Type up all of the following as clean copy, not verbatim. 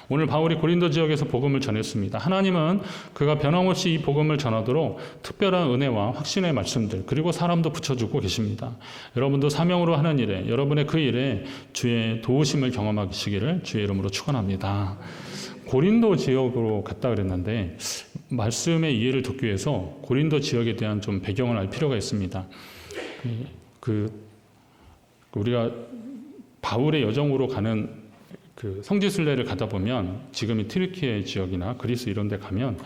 오늘 바울이 고린도 지역에서 복음을 전했습니다. 하나님은 그가 변함없이 이 복음을 전하도록 특별한 은혜와 확신의 말씀들 그리고 사람도 붙여주고 계십니다. 여러분도 사명으로 하는 일에 여러분의 그 일에 주의 도우심을 경험하시기를 주의 이름으로 축원합니다. 고린도 지역으로 갔다 그랬는데 말씀의 이해를 돕기 위해서 고린도 지역에 대한 좀 배경을 알 필요가 있습니다. 우리가 바울의 여정으로 가는 그 성지순례를 가다 보면 지금 이 튀르키예 지역이나 그리스 이런 데 가면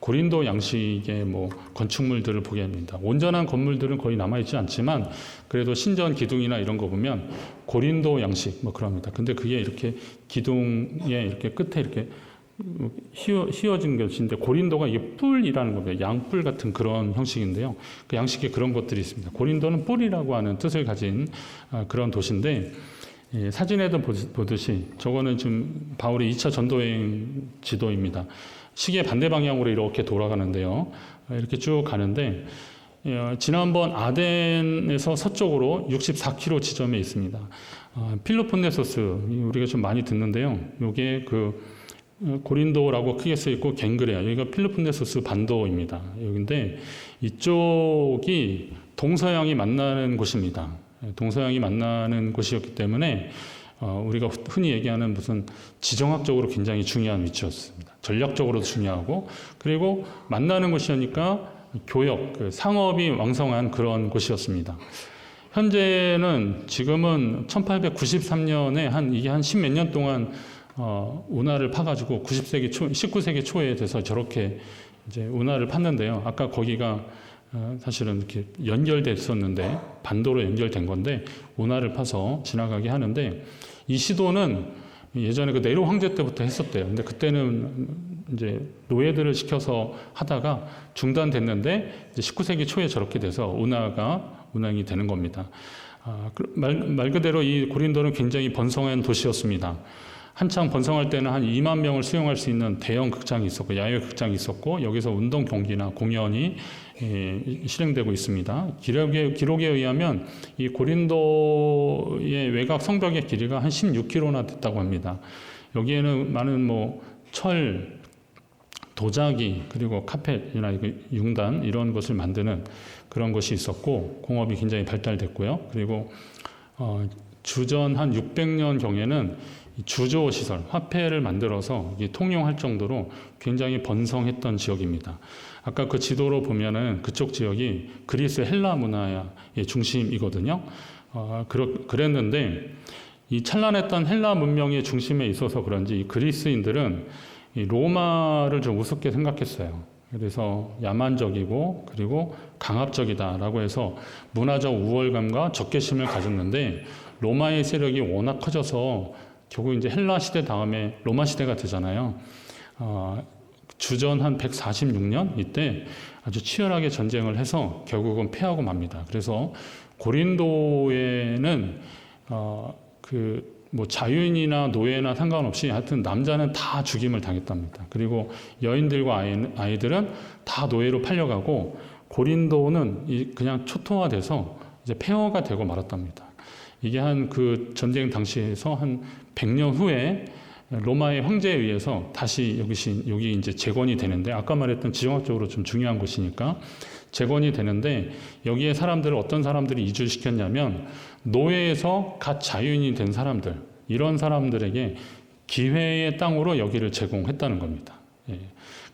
고린도 양식의 뭐 건축물들을 보게 됩니다. 온전한 건물들은 거의 남아있지 않지만 그래도 신전 기둥이나 이런 거 보면 고린도 양식 뭐 그럽니다. 근데 그게 이렇게 기둥에 이렇게 끝에 이렇게 휘어진 것인데 고린도가 이게 뿔이라는 겁니다. 양뿔 같은 그런 형식인데요. 그 양식에 그런 것들이 있습니다. 고린도는 뿔이라고 하는 뜻을 가진 그런 도시인데 사진에도 보듯이 저거는 지금 바울의 2차 전도여행 지도입니다. 시계 반대 방향으로 이렇게 돌아가는데요. 이렇게 쭉 가는데 지난번 아덴에서 서쪽으로 64km 지점에 있습니다. 필로폰네소스 우리가 좀 많이 듣는데요. 이게 그 고린도라고 크게 쓰여 있고 갱그레아 여기가 필로폰네소스 반도입니다. 여기인데 이쪽이 동서양이 만나는 곳입니다. 동서양이 만나는 곳이었기 때문에 우리가 흔히 얘기하는 무슨 지정학적으로 굉장히 중요한 위치였습니다. 전략적으로도 중요하고 그리고 만나는 곳이니까 교역, 상업이 왕성한 그런 곳이었습니다. 현재는 지금은 1893년에 이게 한 10몇 년 동안 운하를 파가지고 19세기 초에 돼서 저렇게 이제 운하를 팠는데요. 아까 거기가 사실은 이렇게 연결됐었는데 반도로 연결된 건데 운하를 파서 지나가게 하는데 이 시도는 예전에 그 네로 황제 때부터 했었대요. 근데 그때는 이제 노예들을 시켜서 하다가 중단됐는데 이제 19세기 초에 저렇게 돼서 운하가 운항이 되는 겁니다. 말 그대로 이 고린도는 굉장히 번성한 도시였습니다. 한창 번성할 때는 한 2만 명을 수용할 수 있는 대형 극장이 있었고 야외 극장이 있었고 여기서 운동 경기나 공연이 실행되고 있습니다. 기록에 의하면 이 고린도의 외곽 성벽의 길이가 한 16km나 됐다고 합니다. 여기에는 많은 뭐 철, 도자기 그리고 카펫이나 융단 이런 것을 만드는 그런 것이 있었고 공업이 굉장히 발달됐고요. 그리고 주전 한 600년 경에는 주조 시설, 화폐를 만들어서 통용할 정도로 굉장히 번성했던 지역입니다. 아까 그 지도로 보면은 그쪽 지역이 그리스 헬라 문화의 중심이거든요. 그랬는데 이 찬란했던 헬라 문명의 중심에 있어서 그런지 이 그리스인들은 이 로마를 좀 우습게 생각했어요. 그래서 야만적이고 그리고 강압적이다라고 해서 문화적 우월감과 적개심을 가졌는데 로마의 세력이 워낙 커져서 결국 이제 헬라 시대 다음에 로마 시대가 되잖아요. 주전 한 146년 이때 아주 치열하게 전쟁을 해서 결국은 패하고 맙니다. 그래서 고린도에는 뭐 자유인이나 노예나 상관없이 하여튼 남자는 다 죽임을 당했답니다. 그리고 여인들과 아이들은 다 노예로 팔려가고 고린도는 그냥 초토화돼서 이제 폐허가 되고 말았답니다. 이게 그 전쟁 당시에서 한 100년 후에 로마의 황제에 의해서 다시 여기 이제 재건이 되는데 아까 말했던 지정학적으로 좀 중요한 곳이니까 재건이 되는데 여기에 어떤 사람들이 이주를 시켰냐면 노예에서 갓 자유인이 된 사람들 이런 사람들에게 기회의 땅으로 여기를 제공했다는 겁니다. 예.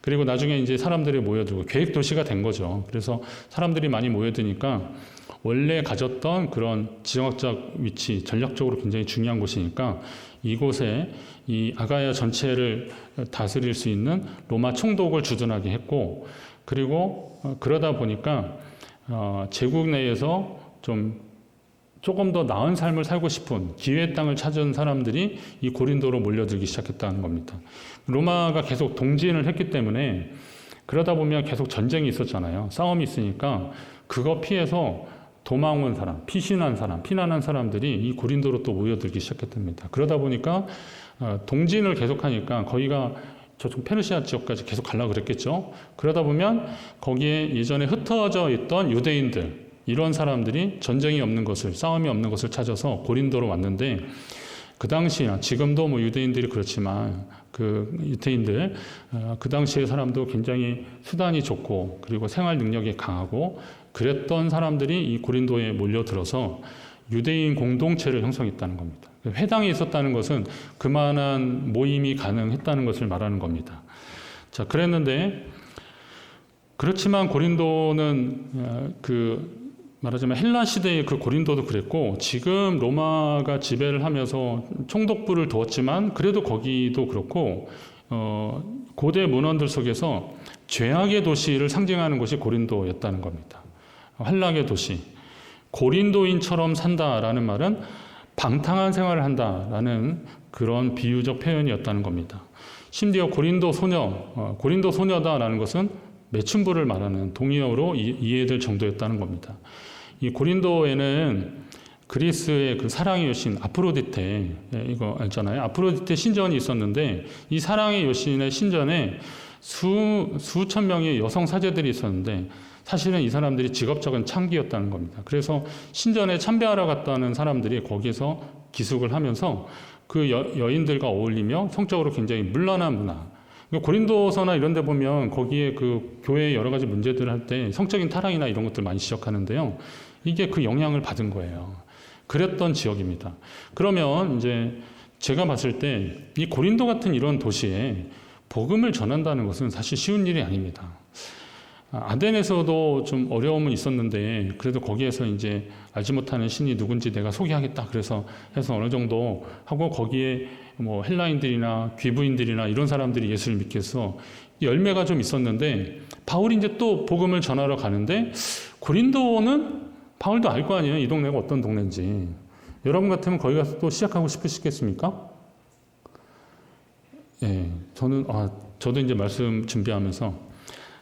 그리고 나중에 이제 사람들이 모여들고 계획 도시가 된 거죠. 그래서 사람들이 많이 모여드니까 원래 가졌던 그런 지정학적 위치, 전략적으로 굉장히 중요한 곳이니까 이곳에 이 아가야 전체를 다스릴 수 있는 로마 총독을 주둔하게 했고 그리고 그러다 보니까 제국 내에서 조금 더 나은 삶을 살고 싶은 기회의 땅을 찾은 사람들이 이 고린도로 몰려들기 시작했다는 겁니다. 로마가 계속 동진을 했기 때문에 그러다 보면 계속 전쟁이 있었잖아요. 싸움이 있으니까 그거 피해서 도망 온 사람, 피난한 사람들이 이 고린도로 또 모여들기 시작했답니다. 그러다 보니까 동진을 계속하니까 거기가 저쪽 페르시아 지역까지 계속 가려고 그랬겠죠. 그러다 보면 거기에 예전에 흩어져 있던 유대인들 이런 사람들이 전쟁이 없는 것을, 싸움이 없는 것을 찾아서 고린도로 왔는데 그 당시나 지금도 뭐 유대인들이 그렇지만 그 유태인들 그 당시의 사람도 굉장히 수단이 좋고 그리고 생활 능력이 강하고 그랬던 사람들이 이 고린도에 몰려들어서 유대인 공동체를 형성했다는 겁니다. 회당이 있었다는 것은 그만한 모임이 가능했다는 것을 말하는 겁니다. 자, 그랬는데 그렇지만 고린도는 말하자면 헬라 시대의 그 고린도도 그랬고 지금 로마가 지배를 하면서 총독부를 두었지만 그래도 거기도 그렇고 고대 문헌들 속에서 죄악의 도시를 상징하는 것이 고린도였다는 겁니다. 환락의 도시. 고린도인처럼 산다라는 말은 방탕한 생활을 한다라는 그런 비유적 표현이었다는 겁니다. 심지어 고린도 소녀다라는 것은 매춘부를 말하는 동의어로 이해될 정도였다는 겁니다. 이 고린도에는 그리스의 그 사랑의 여신 아프로디테, 이거 알잖아요. 아프로디테 신전이 있었는데 이 사랑의 여신의 신전에 수천 명의 여성 사제들이 있었는데 사실은 이 사람들이 직업적인 창기였다는 겁니다. 그래서 신전에 참배하러 갔다는 사람들이 거기서 기숙을 하면서 그 여인들과 어울리며 성적으로 굉장히 문란한 문화. 고린도서나 이런 데 보면 거기에 그 교회의 여러 가지 문제들을 할 때 성적인 타락이나 이런 것들 많이 지적하는데요. 이게 그 영향을 받은 거예요. 그랬던 지역입니다. 그러면 이제 제가 봤을 때 이 고린도 같은 이런 도시에 복음을 전한다는 것은 사실 쉬운 일이 아닙니다. 아덴에서도 좀 어려움은 있었는데 그래도 거기에서 이제 알지 못하는 신이 누군지 내가 소개하겠다 그래서 해서 어느 정도 하고 거기에 뭐 헬라인들이나 귀부인들이나 이런 사람들이 예수를 믿게 해서 열매가 좀 있었는데 바울이 이제 또 복음을 전하러 가는데 고린도는 바울도 알 거 아니에요. 이 동네가 어떤 동네인지. 여러분 같으면 거기 가서 또 시작하고 싶으시겠습니까? 예, 저도 이제 말씀 준비하면서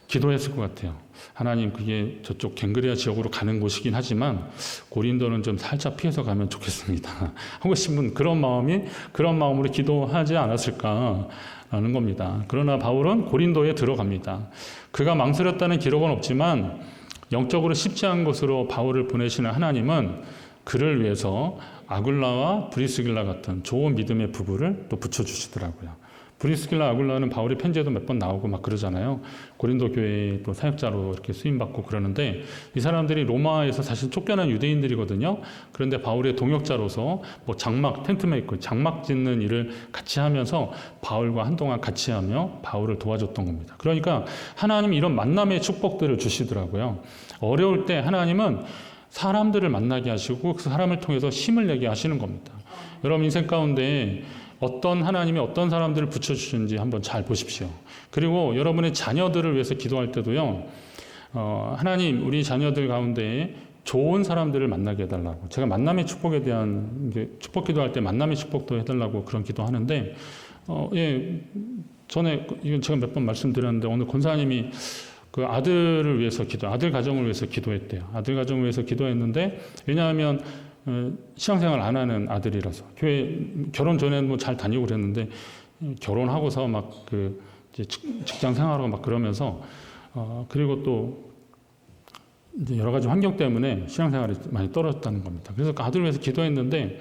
기도했을 것 같아요. 하나님, 그게 저쪽 갱그레아 지역으로 가는 곳이긴 하지만 고린도는 좀 살짝 피해서 가면 좋겠습니다. 하고 싶은 그런 마음으로 기도하지 않았을까라는 겁니다. 그러나 바울은 고린도에 들어갑니다. 그가 망설였다는 기록은 없지만 영적으로 쉽지 않은 곳으로 바울을 보내시는 하나님은 그를 위해서 아굴라와 브리스길라 같은 좋은 믿음의 부부를 또 붙여주시더라고요. 브리스길라 아굴라는 바울의 편지에도 몇 번 나오고 막 그러잖아요. 고린도 교회의 또 사역자로 이렇게 쓰임받고 그러는데 이 사람들이 로마에서 사실 쫓겨난 유대인들이거든요. 그런데 바울의 동역자로서 뭐 텐트 메이커, 장막 짓는 일을 같이 하면서 바울과 한동안 같이 하며 바울을 도와줬던 겁니다. 그러니까 하나님이 이런 만남의 축복들을 주시더라고요. 어려울 때 하나님은 사람들을 만나게 하시고 그 사람을 통해서 힘을 내게 하시는 겁니다. 여러분 인생 가운데 하나님이 어떤 사람들을 붙여주시는지 한번 잘 보십시오. 그리고 여러분의 자녀들을 위해서 기도할 때도요, 하나님, 우리 자녀들 가운데 좋은 사람들을 만나게 해달라고. 제가 만남의 축복에 대한, 축복 기도할 때 만남의 축복도 해달라고 그런 기도 하는데, 전에, 이건 제가 몇 번 말씀드렸는데, 오늘 권사님이 그 아들 가정을 위해서 기도했대요. 아들 가정을 위해서 기도했는데, 왜냐하면, 신앙생활 안 하는 아들이라서 결혼 전에는 뭐 잘 다니고 그랬는데 결혼하고서 막 이제 직장 생활하고 막 그러면서 그리고 또 이제 여러 가지 환경 때문에 신앙생활이 많이 떨어졌다는 겁니다. 그래서 그 아들을 위해서 기도했는데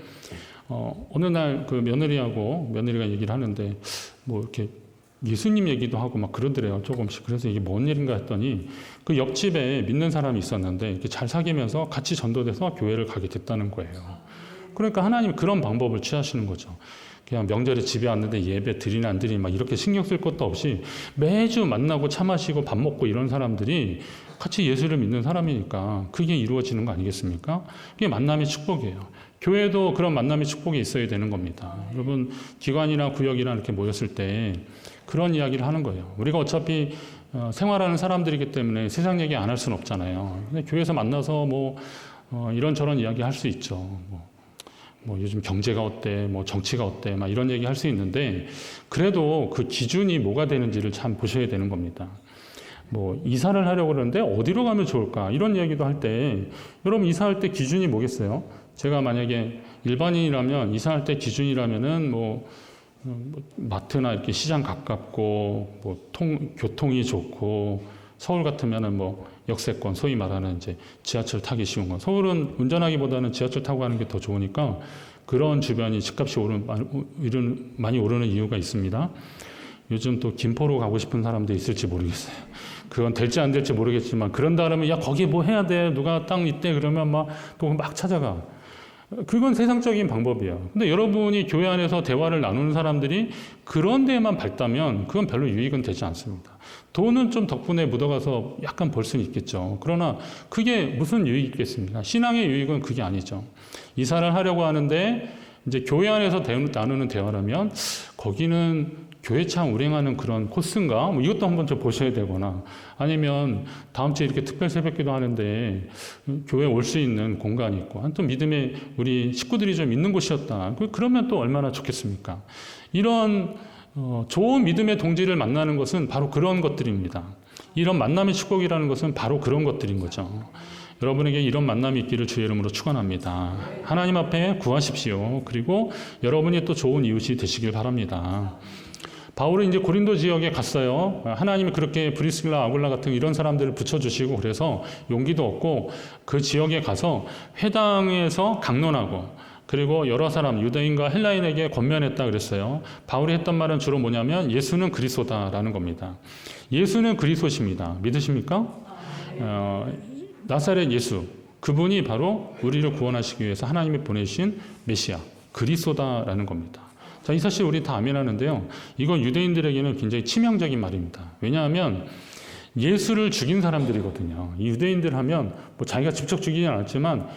어느 날 그 며느리가 얘기를 하는데 뭐 이렇게 예수님 얘기도 하고 막 그러더래요, 조금씩. 그래서 이게 뭔 일인가 했더니 그 옆집에 믿는 사람이 있었는데 이렇게 잘 사귀면서 같이 전도돼서 교회를 가게 됐다는 거예요. 그러니까 하나님이 그런 방법을 취하시는 거죠. 그냥 명절에 집에 왔는데 예배 드리나 안 드리나 막 이렇게 신경 쓸 것도 없이 매주 만나고 차 마시고 밥 먹고 이런 사람들이 같이 예수를 믿는 사람이니까 그게 이루어지는 거 아니겠습니까? 그게 만남의 축복이에요. 교회도 그런 만남의 축복이 있어야 되는 겁니다. 여러분 기관이나 구역이나 이렇게 모였을 때 그런 이야기를 하는 거예요. 우리가 어차피 생활하는 사람들이기 때문에 세상 얘기 안 할 수는 없잖아요. 근데 교회에서 만나서 이런저런 이야기 할 수 있죠. 뭐 요즘 경제가 어때, 뭐 정치가 어때, 막 이런 얘기 할 수 있는데 그래도 그 기준이 뭐가 되는지를 참 보셔야 되는 겁니다. 뭐 이사를 하려고 그러는데 어디로 가면 좋을까? 이런 이야기도 할 때 여러분 이사할 때 기준이 뭐겠어요? 제가 만약에 일반인이라면 이사할 때 기준이라면은 마트나 이렇게 시장 가깝고 교통이 좋고 서울 같으면은 역세권 소위 말하는 이제 지하철 타기 쉬운 거. 서울은 운전하기보다는 지하철 타고 가는 게 더 좋으니까 그런 주변이 집값이 많이 오르는 이유가 있습니다. 요즘 또 김포로 가고 싶은 사람도 있을지 모르겠어요. 그건 될지 안 될지 모르겠지만 그런다 그러면 야 거기 뭐 해야 돼 누가 땅 있대 그러면 막 또 막 찾아가. 그건 세상적인 방법이에요. 근데 여러분이 교회 안에서 대화를 나누는 사람들이 그런 데에만 밝다면 그건 별로 유익은 되지 않습니다. 돈은 좀 덕분에 묻어가서 약간 벌 수는 있겠죠. 그러나 그게 무슨 유익이 있겠습니까? 신앙의 유익은 그게 아니죠. 이사를 하려고 하는데 이제 교회 안에서 나누는 대화라면 거기는 교회차 운행하는 그런 코스인가? 뭐 이것도 한번 좀 보셔야 되거나 아니면 다음 주에 이렇게 특별 새벽기도 하는데 교회 올 수 있는 공간이 있고 또 믿음의 우리 식구들이 좀 있는 곳이었다. 그러면 또 얼마나 좋겠습니까? 이런 좋은 믿음의 동지를 만나는 것은 바로 그런 것들입니다. 이런 만남의 축복이라는 것은 바로 그런 것들인 거죠. 여러분에게 이런 만남이 있기를 주의 이름으로 축원합니다. 하나님 앞에 구하십시오. 그리고 여러분이 또 좋은 이웃이 되시길 바랍니다. 바울은 이제 고린도 지역에 갔어요. 하나님이 그렇게 브리스길라, 아굴라 같은 이런 사람들을 붙여주시고 그래서 용기도 얻고 그 지역에 가서 회당에서 강론하고 그리고 여러 사람 유대인과 헬라인에게 권면했다 그랬어요. 바울이 했던 말은 주로 뭐냐면 예수는 그리스도다라는 겁니다. 예수는 그리스도십니다. 믿으십니까? 나사렛 예수 그분이 바로 우리를 구원하시기 위해서 하나님이 보내신 메시아 그리스도다라는 겁니다. 자, 이 사실 우리 다 아멘하는데요. 이건 유대인들에게는 굉장히 치명적인 말입니다. 왜냐하면 예수를 죽인 사람들이거든요. 이 유대인들 하면 뭐 자기가 직접 죽이진 않았지만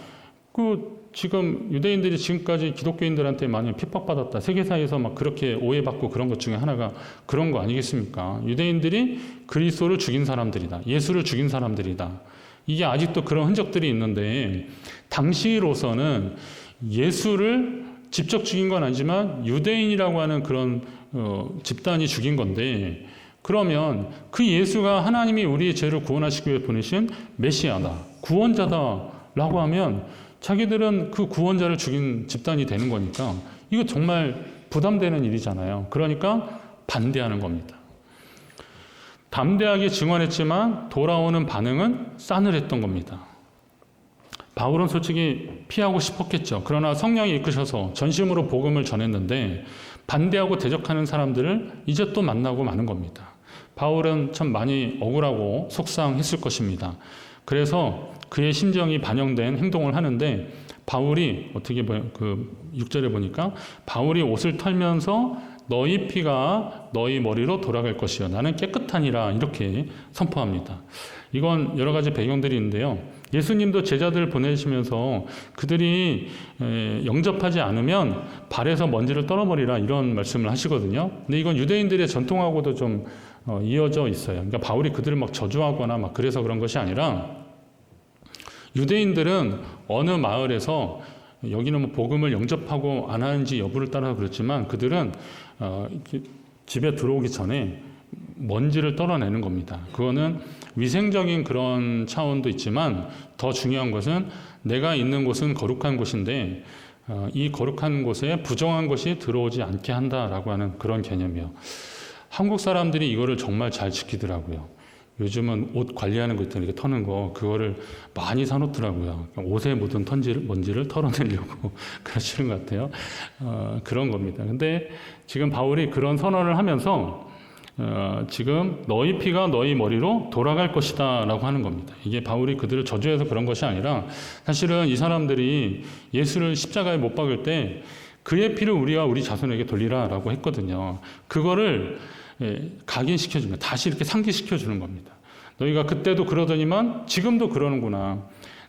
지금 유대인들이 지금까지 기독교인들한테 많이 핍박받았다. 세계사에서 막 그렇게 오해받고 그런 것 중에 하나가 그런 거 아니겠습니까? 유대인들이 그리스도를 죽인 사람들이다. 예수를 죽인 사람들이다. 이게 아직도 그런 흔적들이 있는데 당시로서는 예수를 직접 죽인 건 아니지만 유대인이라고 하는 그런 집단이 죽인 건데 그러면 그 예수가 하나님이 우리의 죄를 구원하시기 위해 보내신 메시아다, 구원자다라고 하면 자기들은 그 구원자를 죽인 집단이 되는 거니까 이거 정말 부담되는 일이잖아요. 그러니까 반대하는 겁니다. 담대하게 증언했지만 돌아오는 반응은 싸늘했던 겁니다. 바울은 솔직히 피하고 싶었겠죠. 그러나 성령이 이끄셔서 전심으로 복음을 전했는데 반대하고 대적하는 사람들을 이제 또 만나고 마는 겁니다. 바울은 참 많이 억울하고 속상했을 것입니다. 그래서 그의 심정이 반영된 행동을 하는데 바울이 어떻게 6절에 보니까 바울이 옷을 털면서 너희 피가 너희 머리로 돌아갈 것이요 나는 깨끗하니라 이렇게 선포합니다. 이건 여러 가지 배경들이 있는데요. 예수님도 제자들을 보내시면서 그들이 영접하지 않으면 발에서 먼지를 떨어버리라 이런 말씀을 하시거든요. 근데 이건 유대인들의 전통하고도 좀 이어져 있어요. 그러니까 바울이 그들을 막 저주하거나 막 그래서 그런 것이 아니라 유대인들은 어느 마을에서 여기는 뭐 복음을 영접하고 안 하는지 여부를 따라서 그렇지만 그들은 집에 들어오기 전에 먼지를 떨어내는 겁니다. 그거는 위생적인 그런 차원도 있지만 더 중요한 것은 내가 있는 곳은 거룩한 곳인데 이 거룩한 곳에 부정한 것이 들어오지 않게 한다라고 하는 그런 개념이에요. 한국 사람들이 이거를 정말 잘 지키더라고요. 요즘은 옷 관리하는 거 있잖아요. 이렇게 터는 거 그거를 많이 사놓더라고요. 옷에 묻은 먼지를 털어내려고 그러시는 것 같아요. 그런 겁니다. 근데 지금 바울이 그런 선언을 하면서 지금 너희 피가 너희 머리로 돌아갈 것이다 라고 하는 겁니다. 이게 바울이 그들을 저주해서 그런 것이 아니라 사실은 이 사람들이 예수를 십자가에 못 박을 때 그의 피를 우리와 우리 자손에게 돌리라 라고 했거든요. 그거를 각인시켜줍니다. 다시 이렇게 상기시켜주는 겁니다. 너희가 그때도 그러더니만 지금도 그러는구나.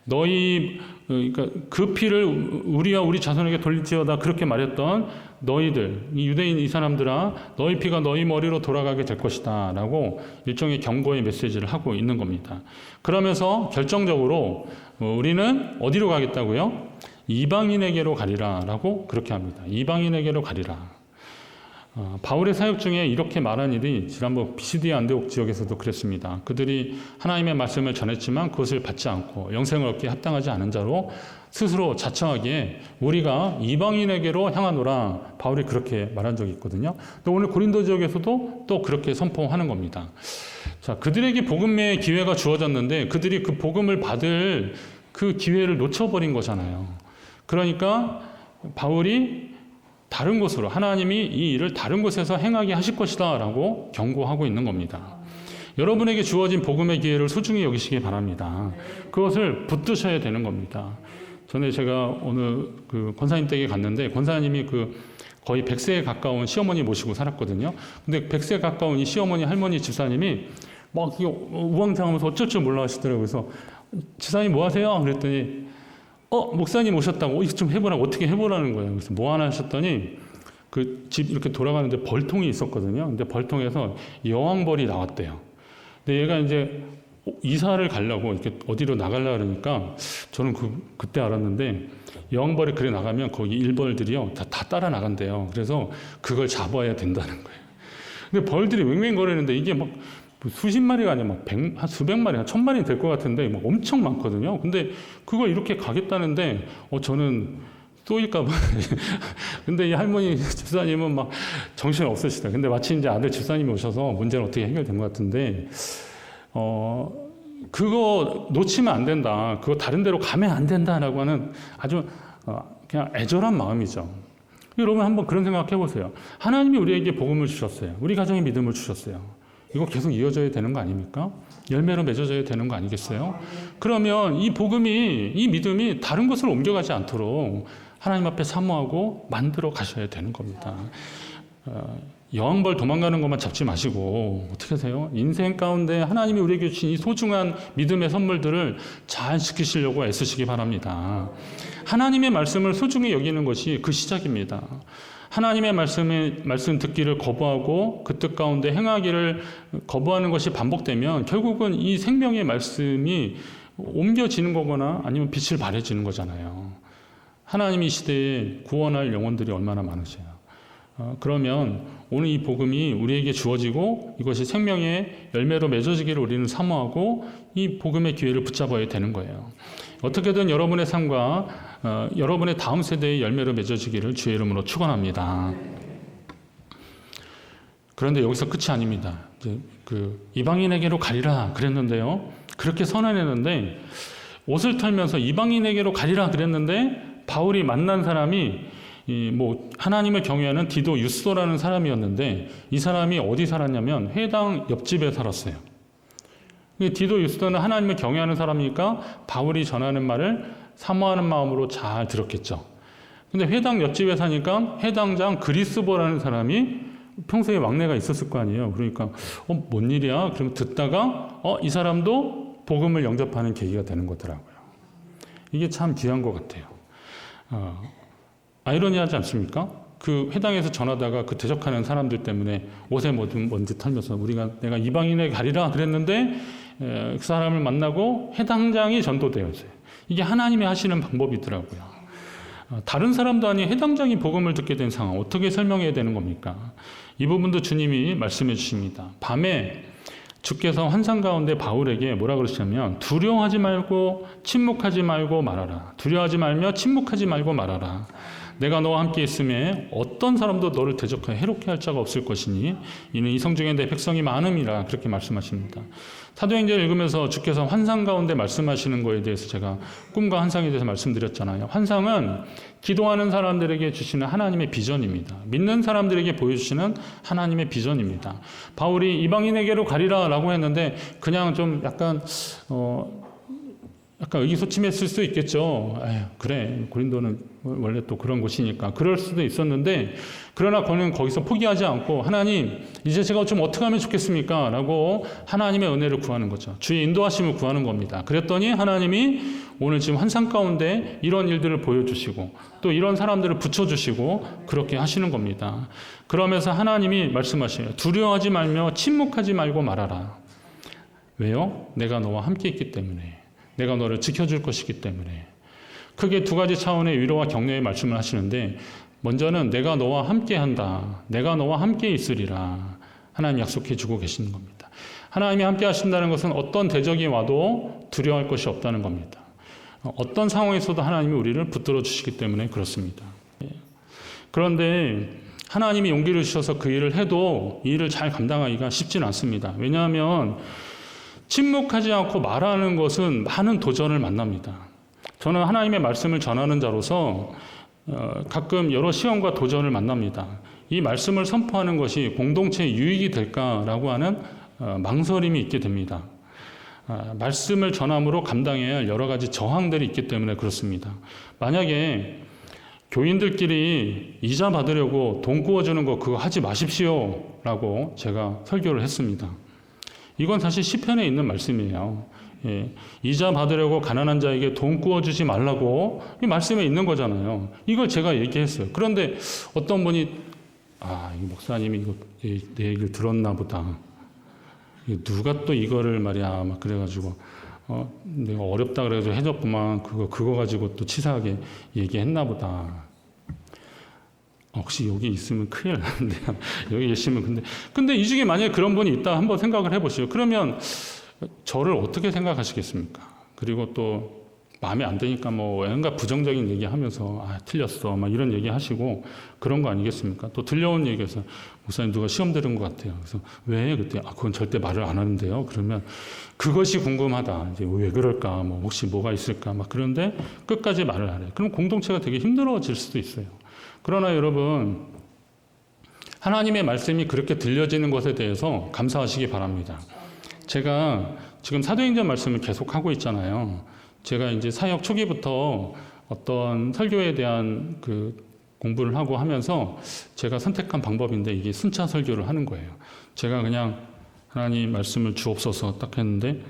그러니까 그 피를 우리와 우리 자손에게 돌릴지어다 그렇게 말했던 너희들, 이 유대인 이 사람들아, 너희 피가 너희 머리로 돌아가게 될 것이다 라고 일종의 경고의 메시지를 하고 있는 겁니다. 그러면서 결정적으로 우리는 어디로 가겠다고요? 이방인에게로 가리라 라고 그렇게 합니다. 이방인에게로 가리라. 바울의 사역 중에 이렇게 말한 일이 지난번 비시디아 안디옥 지역에서도 그랬습니다. 그들이 하나님의 말씀을 전했지만 그것을 받지 않고 영생을 얻기에 합당하지 않은 자로 스스로 자처하기에 우리가 이방인에게로 향하노라 바울이 그렇게 말한 적이 있거든요. 또 오늘 고린도 지역에서도 또 그렇게 선포하는 겁니다. 자, 그들에게 복음의 기회가 주어졌는데 그들이 그 복음을 받을 그 기회를 놓쳐버린 거잖아요. 그러니까 바울이 다른 곳으로 하나님이 이 일을 다른 곳에서 행하게 하실 것이다 라고 경고하고 있는 겁니다. 여러분에게 주어진 복음의 기회를 소중히 여기시기 바랍니다. 그것을 붙드셔야 되는 겁니다. 전에 제가 오늘 그 권사님 댁에 갔는데 권사님이 거의 100세에 가까운 시어머니 모시고 살았거든요. 근데 100세에 가까운 이 시어머니 할머니 집사님이 막 우왕좌왕하면서 어쩔 줄 몰라 하시더라고요. 그래서 집사님 뭐 하세요? 그랬더니 목사님 오셨다고 이거 좀 해보라고 어떻게 해보라는 거예요. 그래서 뭐 하나 하셨더니 그 집 이렇게 돌아가는데 벌통이 있었거든요. 근데 벌통에서 여왕벌이 나왔대요. 근데 얘가 이제 이사를 가려고 이렇게 어디로 나가려고 그러니까 저는 그때 알았는데 여왕벌이 그래 나가면 거기 일벌들이요 다 따라 나간대요. 그래서 그걸 잡아야 된다는 거예요. 근데 벌들이 맹맹거리는데 이게 막 수십 마리가 아니라 한 수백 마리, 한 1000마리 될 것 같은데 막 엄청 많거든요. 근데 그걸 이렇게 가겠다는데 저는 쏘일까봐. 근데 이 할머니 집사님은 막 정신 없으시다. 근데 마치 이제 아들 집사님이 오셔서 문제는 어떻게 해결된 것 같은데 그거 놓치면 안 된다. 그거 다른 데로 가면 안 된다라고 하는 아주 그냥 애절한 마음이죠. 여러분 한번 그런 생각 해보세요. 하나님이 우리에게 복음을 주셨어요. 우리 가정에 믿음을 주셨어요. 이거 계속 이어져야 되는 거 아닙니까? 열매로 맺어져야 되는 거 아니겠어요? 그러면 이 복음이, 이 믿음이 다른 곳으로 옮겨가지 않도록 하나님 앞에 사모하고 만들어 가셔야 되는 겁니다. 여왕벌 도망가는 것만 잡지 마시고 어떻게 하세요? 인생 가운데 하나님이 우리에게 주신 이 소중한 믿음의 선물들을 잘 지키시려고 애쓰시기 바랍니다. 하나님의 말씀을 소중히 여기는 것이 그 시작입니다. 하나님의 말씀 듣기를 거부하고 그 뜻 가운데 행하기를 거부하는 것이 반복되면 결국은 이 생명의 말씀이 옮겨지는 거거나 아니면 빛을 발해지는 거잖아요. 하나님이 이 시대에 구원할 영혼들이 얼마나 많으세요. 그러면 오늘 이 복음이 우리에게 주어지고 이것이 생명의 열매로 맺어지기를 우리는 사모하고 이 복음의 기회를 붙잡아야 되는 거예요. 어떻게든 여러분의 삶과 여러분의 다음 세대의 열매로 맺어지기를 주의 이름으로 축원합니다. 그런데 여기서 끝이 아닙니다. 이방인에게로 가리라 그랬는데요. 그렇게 선언했는데 옷을 털면서 이방인에게로 가리라 그랬는데 바울이 만난 사람이 하나님을 경외하는 디도 유스도라는 사람이었는데 이 사람이 어디 살았냐면 회당 옆집에 살았어요. 디도 유스도는 하나님을 경외하는 사람이니까 바울이 전하는 말을 사모하는 마음으로 잘 들었겠죠. 근데 회당 옆집에 사니까 회당장 그리스보라는 사람이 평소에 왕래가 있었을 거 아니에요. 그러니까 뭔 일이야? 그러면 듣다가 이 사람도 복음을 영접하는 계기가 되는 거더라고요. 이게 참 귀한 것 같아요. 아이러니하지 않습니까? 그 회당에서 전하다가 그 대적하는 사람들 때문에 옷에 먼지 털면서 내가 이방인에게 가리라 그랬는데 그 사람을 만나고 회당장이 전도되었어요. 이게 하나님이 하시는 방법이더라고요. 다른 사람도 아닌 회당장이 복음을 듣게 된 상황 어떻게 설명해야 되는 겁니까? 이 부분도 주님이 말씀해 주십니다. 밤에 주께서 환상 가운데 바울에게 뭐라 그러시냐면 두려워하지 말고 침묵하지 말고 말하라. 두려워하지 말며 침묵하지 말고 말하라. 내가 너와 함께 있음에 어떤 사람도 너를 대적하여 해롭게 할 자가 없을 것이니 이는 이 성중에 내 백성이 많음이라 그렇게 말씀하십니다. 사도행전을 읽으면서 주께서 환상 가운데 말씀하시는 거에 대해서 제가 꿈과 환상에 대해서 말씀드렸잖아요. 환상은 기도하는 사람들에게 주시는 하나님의 비전입니다. 믿는 사람들에게 보여주시는 하나님의 비전입니다. 바울이 이방인에게로 가리라 라고 했는데 그냥 좀 약간 의기소침했을 수 있겠죠. 그래 고린도는 원래 또 그런 곳이니까 그럴 수도 있었는데 그러나 그는 거기서 포기하지 않고 하나님 이제 제가 좀 어떻게 하면 좋겠습니까? 라고 하나님의 은혜를 구하는 거죠. 주의 인도하심을 구하는 겁니다. 그랬더니 하나님이 오늘 지금 환상 가운데 이런 일들을 보여주시고 또 이런 사람들을 붙여주시고 그렇게 하시는 겁니다. 그러면서 하나님이 말씀하셔요. 두려워하지 말며 침묵하지 말고 말하라. 왜요? 내가 너와 함께 있기 때문에. 내가 너를 지켜줄 것이기 때문에. 크게 두 가지 차원의 위로와 격려의 말씀을 하시는데 먼저는 내가 너와 함께 한다. 내가 너와 함께 있으리라. 하나님 약속해 주고 계시는 겁니다. 하나님이 함께 하신다는 것은 어떤 대적이 와도 두려워할 것이 없다는 겁니다. 어떤 상황에서도 하나님이 우리를 붙들어 주시기 때문에 그렇습니다. 그런데 하나님이 용기를 주셔서 그 일을 해도 이 일을 잘 감당하기가 쉽지는 않습니다. 왜냐하면 침묵하지 않고 말하는 것은 많은 도전을 만납니다. 저는 하나님의 말씀을 전하는 자로서 가끔 여러 시험과 도전을 만납니다. 이 말씀을 선포하는 것이 공동체에 유익이 될까라고 하는 망설임이 있게 됩니다. 말씀을 전함으로 감당해야 할 여러 가지 저항들이 있기 때문에 그렇습니다. 만약에 교인들끼리 이자 받으려고 돈 구워주는 거 그거 하지 마십시오 라고 제가 설교를 했습니다. 이건 사실 시편에 있는 말씀이에요. 예, 이자 받으려고 가난한 자에게 돈 구워주지 말라고 이 말씀에 있는 거잖아요. 이걸 제가 얘기했어요. 그런데 어떤 분이 이 목사님이 내 얘기를 들었나 보다. 누가 또 이거를 말이야 막 그래가지고 내가 어렵다 그래가지고 해줬구만 그거 가지고 또 치사하게 얘기했나 보다. 혹시 여기 있으면 큰일 나는데 여기 계시면 근데 이 중에 만약에 그런 분이 있다 한번 생각을 해보시죠. 그러면 저를 어떻게 생각하시겠습니까? 그리고 또 마음에 안 드니까 뭐 뭔가 부정적인 얘기하면서 틀렸어 막 이런 얘기하시고 그런 거 아니겠습니까? 또 들려온 얘기에서 목사님 누가 시험 들은 것 같아요. 그래서 왜 그때 그건 절대 말을 안 하는데요. 그러면 그것이 궁금하다. 이제 왜 그럴까? 뭐 혹시 뭐가 있을까? 막 그런데 끝까지 말을 안 해요. 그럼 공동체가 되게 힘들어질 수도 있어요. 그러나 여러분 하나님의 말씀이 그렇게 들려지는 것에 대해서 감사하시기 바랍니다. 제가 지금 사도행전 말씀을 계속 하고 있잖아요. 제가 이제 사역 초기부터 어떤 설교에 대한 공부를 하고 하면서 제가 선택한 방법인데 이게 순차 설교를 하는 거예요. 제가 그냥 하나님 말씀을 주옵소서 딱 했는데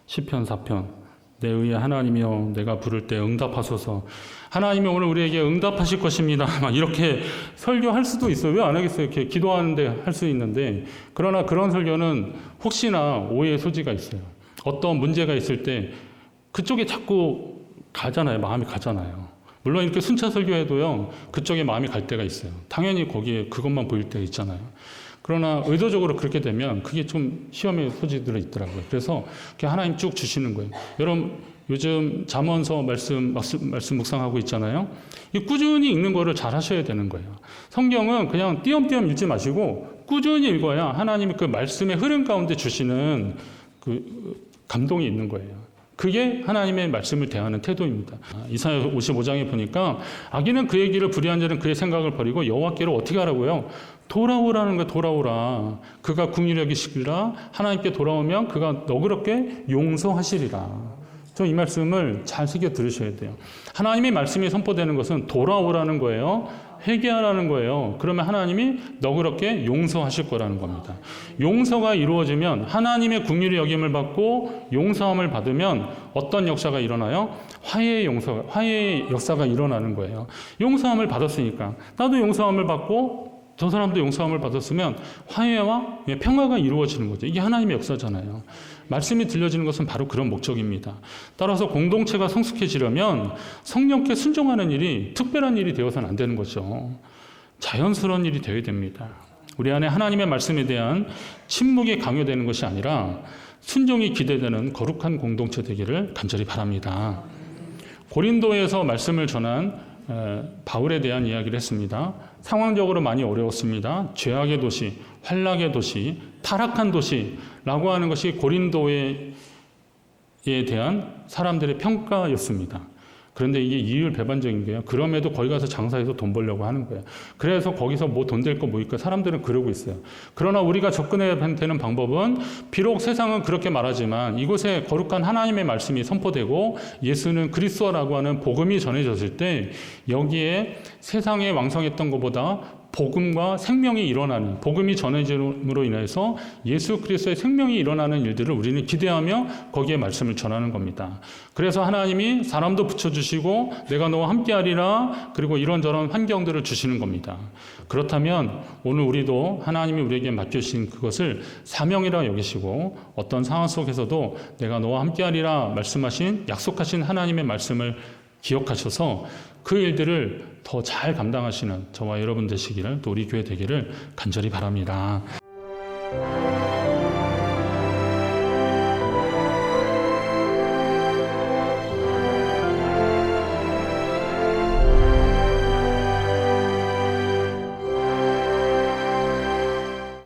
시편 4편 내 의의 하나님이여 내가 부를 때 응답하소서 하나님이 오늘 우리에게 응답하실 것입니다. 막 이렇게 설교할 수도 있어요. 왜 안 하겠어요? 이렇게 기도하는데 할 수 있는데 그러나 그런 설교는 혹시나 오해의 소지가 있어요. 어떤 문제가 있을 때 그쪽에 자꾸 가잖아요. 마음이 가잖아요. 물론 이렇게 순차 설교해도요. 그쪽에 마음이 갈 때가 있어요. 당연히 거기에 그것만 보일 때가 있잖아요. 그러나 의도적으로 그렇게 되면 그게 좀 시험의 소지들이 있더라고요. 그래서 하나님 쭉 주시는 거예요. 여러분 요즘 잠언서 말씀 묵상하고 있잖아요. 이 꾸준히 읽는 거를 잘 하셔야 되는 거예요. 성경은 그냥 띄엄띄엄 읽지 마시고 꾸준히 읽어야 하나님이 그 말씀의 흐름 가운데 주시는 감동이 있는 거예요. 그게 하나님의 말씀을 대하는 태도입니다. 이사야 55장에 보니까 악인은 그의 길을 불의한 자는 그의 생각을 버리고 여호와께로 어떻게 하라고요? 돌아오라는 거예요. 돌아오라. 그가 긍휼히 여기시리라. 하나님께 돌아오면 그가 너그럽게 용서하시리라. 이 말씀을 잘 새겨 들으셔야 돼요. 하나님의 말씀이 선포되는 것은 돌아오라는 거예요. 회개하라는 거예요. 그러면 하나님이 너그럽게 용서하실 거라는 겁니다. 용서가 이루어지면 하나님의 긍휼의 여김을 받고 용서함을 받으면 어떤 역사가 일어나요? 화해의 역사가 일어나는 거예요. 용서함을 받았으니까 나도 용서함을 받고 저 사람도 용서함을 받았으면 화해와 평화가 이루어지는 거죠. 이게 하나님의 역사잖아요. 말씀이 들려지는 것은 바로 그런 목적입니다. 따라서 공동체가 성숙해지려면 성령께 순종하는 일이 특별한 일이 되어서는 안 되는 거죠. 자연스러운 일이 되어야 됩니다. 우리 안에 하나님의 말씀에 대한 침묵이 강요되는 것이 아니라 순종이 기대되는 거룩한 공동체 되기를 간절히 바랍니다. 고린도에서 말씀을 전한 바울에 대한 이야기를 했습니다. 상황적으로 많이 어려웠습니다. 죄악의 도시, 환락의 도시, 타락한 도시라고 하는 것이 고린도에 대한 사람들의 평가였습니다. 그런데 이게 이율배반적인 게요. 그럼에도 거기 가서 장사해서 돈 벌려고 하는 거예요. 그래서 거기서 뭐 돈 될 거 뭐 있고 사람들은 그러고 있어야 그러나 우리가 접근해야 되는 방법은 비록 세상은 그렇게 말하지만 이곳에 거룩한 하나님의 말씀이 선포되고 예수는 그리스도라고 하는 복음이 전해졌을 때 여기에 세상에 왕성했던 것보다 복음과 생명이 일어나는 복음이 전해짐으로 인해서 예수 그리스도의 생명이 일어나는 일들을 우리는 기대하며 거기에 말씀을 전하는 겁니다. 그래서 하나님이 사람도 붙여주시고 내가 너와 함께하리라 그리고 이런저런 환경들을 주시는 겁니다. 그렇다면 오늘 우리도 하나님이 우리에게 맡겨주신 그것을 사명이라 여기시고 어떤 상황 속에서도 내가 너와 함께하리라 말씀하신 약속하신 하나님의 말씀을 기억하셔서 그 일들을 더 잘 감당하시는 저와 여러분 되시기를 또 우리 교회 되기를 간절히 바랍니다.